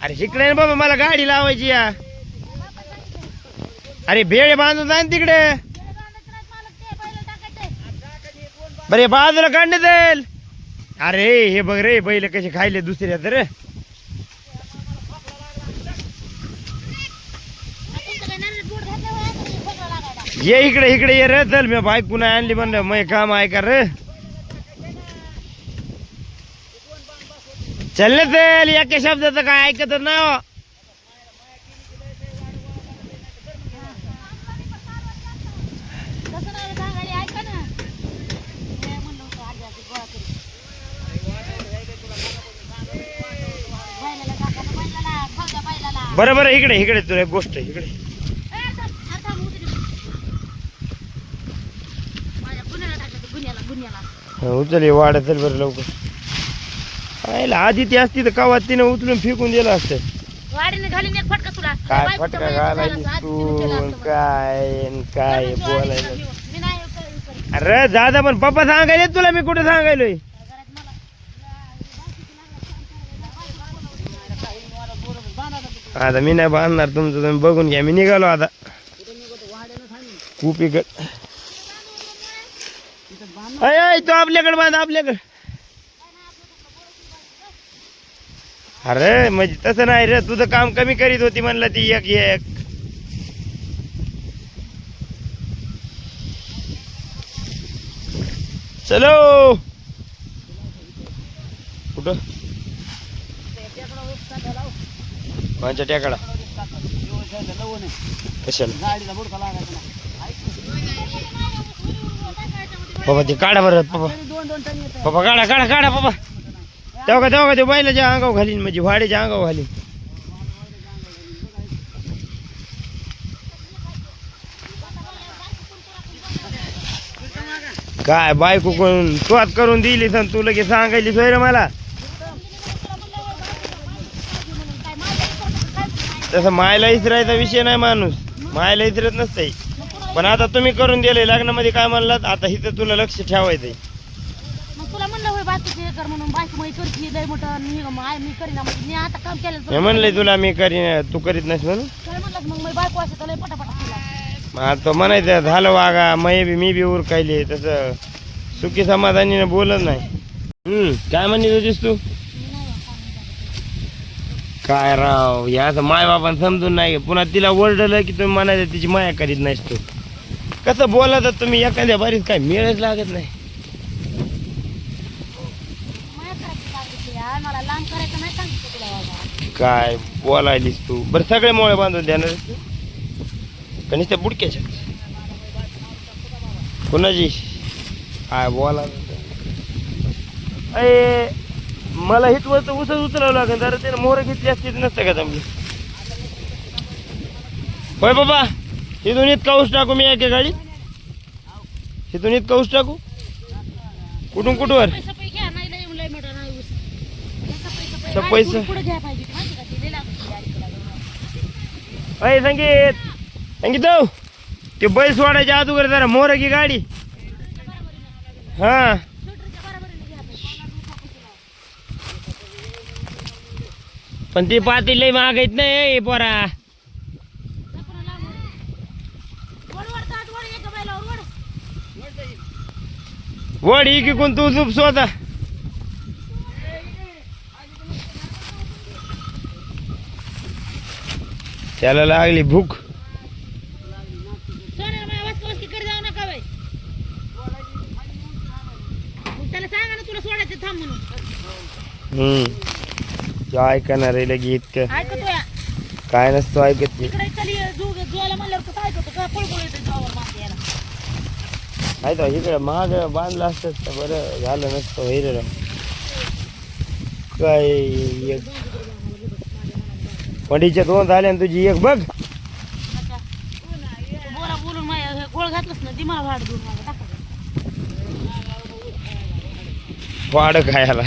अरे इकडे ना बाबा मला गाडी लावायची या. अरे भेळ बांधून जा ना तिकडे. बरे बाजूला काढणे जाईल. अरे हे बघ रे बैल कसे खायले दुसऱ्या तर. ये इकडे इकडे ये रे. चल मी बाईक पुन्हा आणली म्हणलं मग काम आहे का रे. चल ना चल. एका शब्दाचं काय ऐकत ना. बरं बरं इकडे इकडे तुला एक गोष्ट इकडे. उचल वाढ चल बरं लवकर. आधी ती असती तर कवा तिने उचलून फेकून दिलं असतं. काय फटका घालायची तू काय काय बोलायला. अरे दादा पण पप्पा सांगायले तुला मी कुठे सांगायलोय. आता मी नाही बांधणार तुमचं तुम्ही बघून घ्या. मी निघालो आता खूप इकड. अय तो आपल्याकडे बांध आपल्याकडे. अरे म्हणजे तसं नाही रे. तुझं काम कमी करीत होती म्हणलं ती एक एक. चलो कुठं कोणच्या टेकडा कशाला बाबा ते काढा बरं. बाबा बाबा काढा काढा काढा बाबा. तेव्हा तेव्हा ते बैलाच्या अंगावर घालीन म्हणजे वाड्याच्या अंगावर घालीन. काय बायको करून तू करून दिली तर तू लगेच सांगायली सोय रे मला. तसं मायला इसरायचा विषय नाही. माणूस मायला इसरत नसते. पण आता तुम्ही करून दिले लग्नामध्ये काय म्हणलात. आता इथं तुला लक्ष ठेवायचंय. मी म्हणलंय तुला मी करीन तू करीत नाहीस म्हणून. मग तो म्हणायचं झालं वागा मी बी उरकायले. तसं सुखी समाधानीने बोलत नाही. काय म्हणत होतीस तू. काय राव याच माय बापान समजून नाही. पुन्हा तिला ओरडलं की तुम्ही म्हणायचं तिची माया करीत नाहीस तू. कसं बोला तुम्ही एखाद्या बारीत काय मेळच लागत नाही. काय बोलायलीस तू. बरं सगळे मोळे बांधून देणार तू का नुसत्या बुडक्याच्या कुणाची काय बोला. अय मला हित वरच उसच उचलावं लागेल. जरा त्याने मोहर घेतली असती नसतं का जमली. होय बाबा इथून इतका ऊस टाकू मी एका गाडीत. इथून इतका ऊस टाकू कुठून कुठवर पैसे. अय संगीत संगीत ते बैल सोडायच्या अगोदर जरा मोहर घे गाडी. हा पण ती पाती लय मागायत नाही पोरा. वड ही की कोण तू झुप स्वतः. त्याला लागली भूक. ऐकणार आहे लगे इतकं काय नसतो ऐकत. नाही तर इकडे महाग बांधलं असतं तर बरं झालं नसतं. हिर काय एक पडीच्या 2 झाल्या आणि तुझी एक बघ. वाढ खायला